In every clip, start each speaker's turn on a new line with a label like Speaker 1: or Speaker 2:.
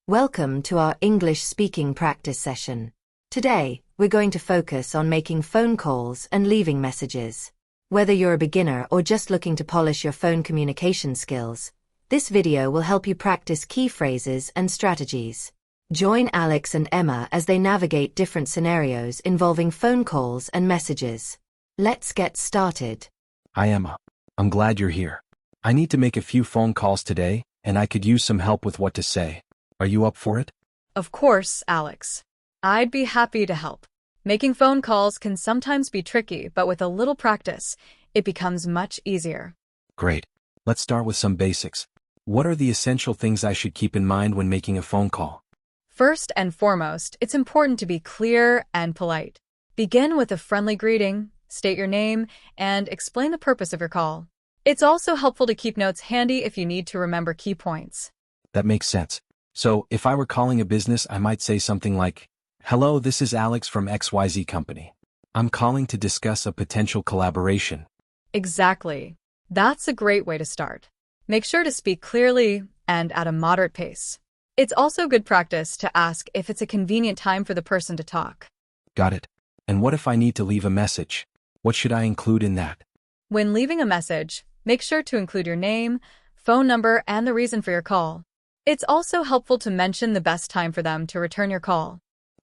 Speaker 1: Welcome to our English speaking practice session. Today, we're going to focus on making phone calls and leaving messages. Whether you're a beginner or just looking to polish your phone communication skills, this video will help you practice key phrases and strategies. Join Alex and Emma as they navigate different scenarios involving phone calls and messages. Let's get started.
Speaker 2: Hi Emma, I'm glad you're here. I need to make a few phone calls today, and I could use some help with what to say. Are you up for it?
Speaker 3: Of course, Alex. I'd be happy to help. Making phone calls can sometimes be tricky, but with a little practice, it becomes much easier.
Speaker 2: Great. Let's start with some basics. What are the essential things I should keep in mind when making a phone call?
Speaker 3: First and foremost, it's important to be clear and polite. Begin with a friendly greeting, state your name, and explain the purpose of your call. It's also helpful to keep notes handy if you need to remember key points.
Speaker 2: That makes sense. So, if I were calling a business, I might say something like, "Hello, this is Alex from XYZ Company. I'm calling to discuss a potential collaboration."
Speaker 3: Exactly. That's a great way to start. Make sure to speak clearly and at a moderate pace. It's also good practice to ask if it's a convenient time for the person to talk.
Speaker 2: Got it. And what if I need to leave a message? What should I include in that?
Speaker 3: When leaving a message, make sure to include your name, phone number, and the reason for your call. It's also helpful to mention the best time for them to return your call.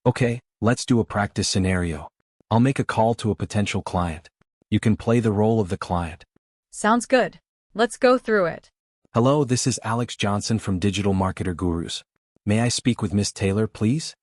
Speaker 2: Okay, let's do a practice scenario. I'll make a call to a potential client. You can play the role of the client.
Speaker 3: Sounds good. Let's go through it.
Speaker 2: Hello, this is Alex Johnson from Digital Marketer Gurus. May I speak with Miss Taylor, please?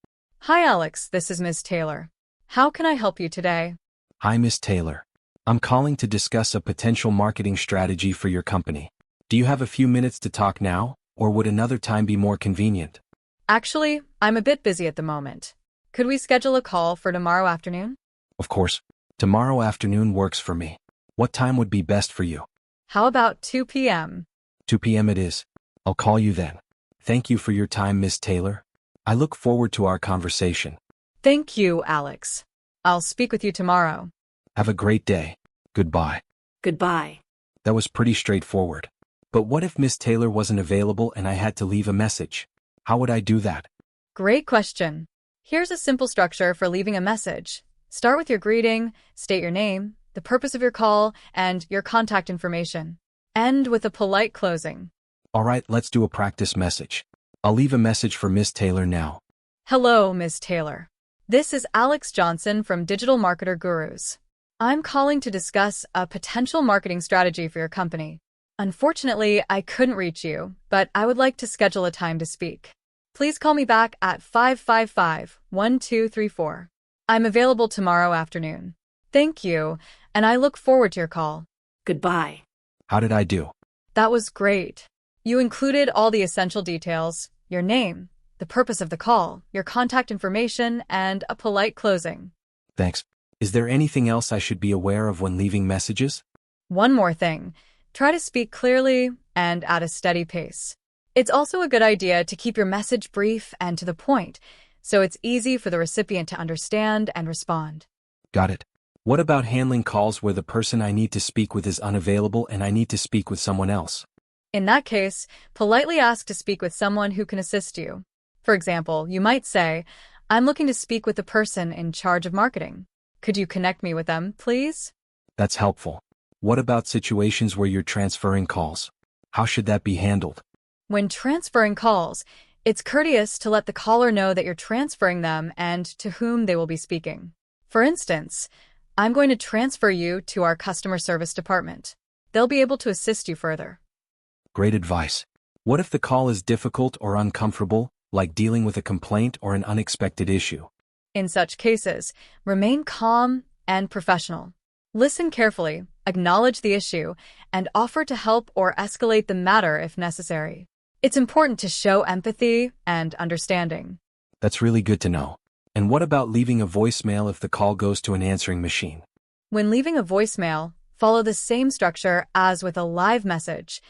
Speaker 3: Hi, Alex. This is Ms. Taylor. How can I help you today?
Speaker 2: Hi, Miss Taylor. I'm calling to discuss a potential marketing strategy for your company. Do you have a few minutes to talk now, or would another time be more convenient?
Speaker 3: Actually, I'm a bit busy at the moment. Could we schedule a call for tomorrow afternoon?
Speaker 2: Of course. Tomorrow afternoon works for me. What time would be best for you?
Speaker 3: How about 2 p.m.?
Speaker 2: 2 p.m. it is. I'll call you then. Thank you for your time, Miss Taylor. I look forward to our conversation.
Speaker 3: Thank you, Alex. I'll speak with you tomorrow.
Speaker 2: Have a great day. Goodbye.
Speaker 1: Goodbye.
Speaker 2: That was pretty straightforward. But what if Miss Taylor wasn't available and I had to leave a message? How would I do that?
Speaker 3: Great question. Here's a simple structure for leaving a message. Start with your greeting, state your name, the purpose of your call, and your contact information. End with a polite closing.
Speaker 2: All right, let's do a practice message. I'll leave a message for Miss Taylor now.
Speaker 3: Hello, Ms. Taylor. This is Alex Johnson from Digital Marketer Gurus. I'm calling to discuss a potential marketing strategy for your company. Unfortunately, I couldn't reach you, but I would like to schedule a time to speak. Please call me back at 555-1234. I'm available tomorrow afternoon. Thank you, and I look forward to your call.
Speaker 1: Goodbye.
Speaker 2: How did I do?
Speaker 3: That was great. You included all the essential details, your name, the purpose of the call, your contact information, and a polite closing.
Speaker 2: Thanks. Is there anything else I should be aware of when leaving messages?
Speaker 3: One more thing. Try to speak clearly and at a steady pace. It's also a good idea to keep your message brief and to the point, so it's easy for the recipient to understand and respond.
Speaker 2: Got it. What about handling calls where the person I need to speak with is unavailable and I need to speak with someone else?
Speaker 3: In that case, politely ask to speak with someone who can assist you. For example, you might say, "I'm looking to speak with the person in charge of marketing. Could you connect me with them, please?"
Speaker 2: That's helpful. What about situations where you're transferring calls? How should that be handled?
Speaker 3: When transferring calls, it's courteous to let the caller know that you're transferring them and to whom they will be speaking. For instance, "I'm going to transfer you to our customer service department. They'll be able to assist you further."
Speaker 2: Great advice. What if the call is difficult or uncomfortable, like dealing with a complaint or an unexpected issue?
Speaker 3: In such cases, remain calm and professional. Listen carefully, acknowledge the issue, and offer to help or escalate the matter if necessary. It's important to show empathy and understanding.
Speaker 2: That's really good to know. And what about leaving a voicemail if the call goes to an answering machine?
Speaker 3: When leaving a voicemail, follow the same structure as with a live message.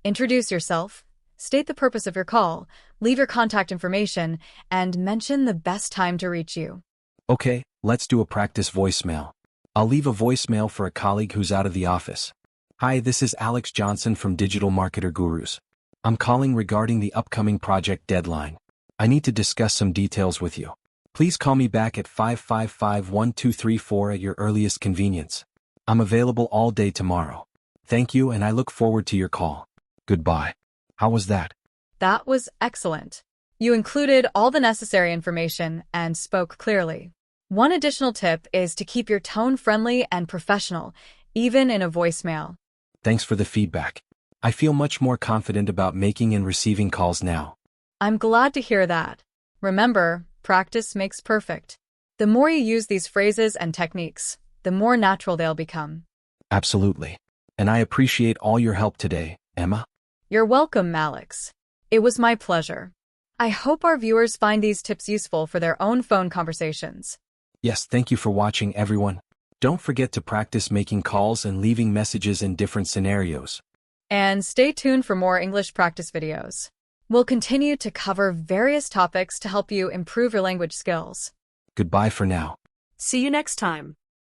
Speaker 3: Introduce yourself, state the purpose of your call, leave your contact information, and mention the best time to reach you.
Speaker 2: Okay, let's do a practice voicemail. I'll leave a voicemail for a colleague who's out of the office. Hi, this is Alex Johnson from Digital Marketer Gurus. I'm calling regarding the upcoming project deadline. I need to discuss some details with you. Please call me back at 555-1234 at your earliest convenience. I'm available all day tomorrow. Thank you, and I look forward to your call. Goodbye. How was that?
Speaker 3: That was excellent. You included all the necessary information and spoke clearly. One additional tip is to keep your tone friendly and professional, even in a voicemail.
Speaker 2: Thanks for the feedback. I feel much more confident about making and receiving calls now.
Speaker 3: I'm glad to hear that. Remember, practice makes perfect. The more you use these phrases and techniques, the more natural they'll become.
Speaker 2: Absolutely. And I appreciate all your help today, Emma.
Speaker 3: You're welcome, Alex. It was my pleasure. I hope our viewers find these tips useful for their own phone conversations.
Speaker 2: Yes, thank you for watching, everyone. Don't forget to practice making calls and leaving messages in different scenarios.
Speaker 3: And stay tuned for more English practice videos. We'll continue to cover various topics to help you improve your language skills.
Speaker 2: Goodbye for now.
Speaker 4: See you next time.